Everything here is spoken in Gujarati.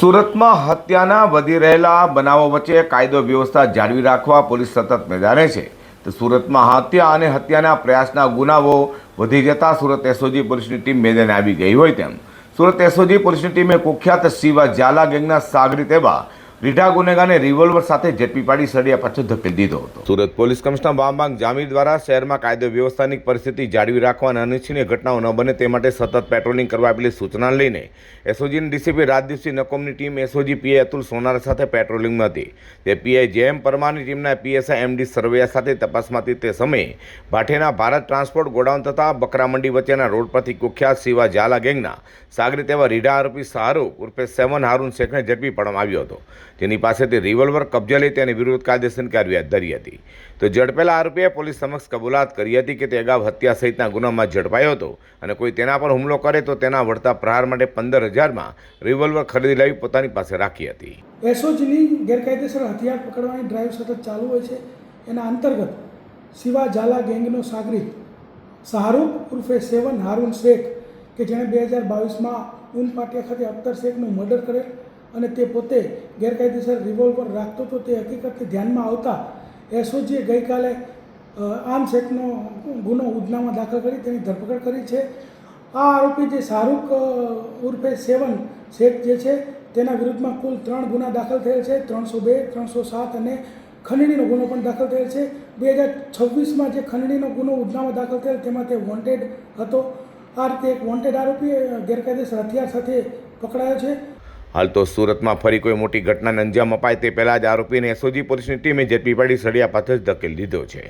સુરતમાં હત્યાના વધી રહેલા બનાવો વચ્ચે કાયદો વ્યવસ્થા જાળવી રાખવા પોલીસ સતત મેદાને છે. તો સુરતમાં હત્યા અને હત્યાના પ્રયાસના ગુનાઓ વધી જતા સુરત એસઓજી પોલીસની ટીમ મેદાને આવી ગઈ હોય તેમ સુરત એસઓજી પોલીસની ટીમે કુખ્યાત શિવા ઝાલા ગેંગના સાગરીત એવા રીઢા ગુનેગારને રિવોલ્વર સાથે ઝડપી પાડી સળિયા પાછળ ધકેલી દીધો હતો. સુરત પોલીસ કમિશનર વામબાગ જામીર દ્વારા શહેરમાં કાયદો વ્યવસ્થાની પરિસ્થિતિ જાળવી રાખવા અને અનિચ્છનીય ઘટનાઓ ન બને તે માટે સતત પેટ્રોલિંગ કરવા આપેલી સૂચના લઈને એસઓજીની ડીસીપી રાજદીપસિંહ નકોમની team SOG PI Atul Sonara સાથે પેટ્રોલિંગમાં હતી. તે પીઆઈ જેએમ પરમારની ટીમના પીએસઆઈ એમડી સરવૈયા સાથે તપાસમાં હતી. તે સમયે ભાટેના ભારત ટ્રાન્સપોર્ટ ગોડાઉન તથા બકરા મંડી વચ્ચેના રોડ પરથી કુખ્યાત શિવા ઝાલા ગેંગના સાગરીત એવા રીઢા આરોપી શાહરૂખ ઉર્ફે 7 હારૂન શેખને ઝડપી પાડવામાં આવ્યો હતો. તેની પાસેથી રિવોલ્વર કબજે લઈ તેની વિરુદ્ધ કાયદેસરની કાર્યવાહી ધરી હતી. તો ઝડપેલા આરોપીએ પોલીસ સમક્ષ કબૂલાત કરી હતી કે તે અગાઉ હત્યા સહિતના ગુનામાં ઝડપાયો હતો અને કોઈ તેના પર હુમલો કરે તો તેના વળતા પ્રહાર માટે 15,000માં રિવોલ્વર ખરીદી લાવી પોતાની પાસે રાખી હતી. એસઓજીની ગેરકાયદેસર હથિયાર પકડવાની ડ્રાઈવ સતત ચાલુ હોય છે. એના અંતર્ગત શિવા ઝાલા ગેંગનો સાગરીત શાહરૂખ ઉર્ફે 7 હારૂન શેખ કે જેણે 2022માં ઊન પાટિયા ખાતે અખ્તર શેખનું મર્ડર કરેલ અને તે પોતે ગેરકાયદેસર રિવોલ્વર રાખતો હતો તે હકીકતને ધ્યાનમાં આવતા એસઓજીએ ગઈકાલે આમ શેખનો ગુનો ઉધનામાં દાખલ કરી તેની ધરપકડ કરી છે. આ આરોપી જે શાહરૂખ ઉર્ફે 7 શેખ જે છે તેના વિરુદ્ધમાં કુલ 3 ગુના દાખલ થયેલ છે. 302, 307 અને ખંડણીનો ગુનો પણ દાખલ થયેલ છે. 2026માં જે ખંડણીનો ગુનો ઉધનામાં દાખલ થયેલ તેમાં તે વોન્ટેડ હતો. આ રીતે એક વોન્ટેડ આરોપી ગેરકાયદેસર હથિયાર સાથે પકડાયો છે. હાલ તો સુરતમાં ફરી કોઈ મોટી ઘટનાને અંજામ અપાય તે પહેલાં જ આરોપીને એસઓજી પોલીસની ટીમે ઝડપી પાડી સળિયા પાછળ ધકેલી દીધો છે.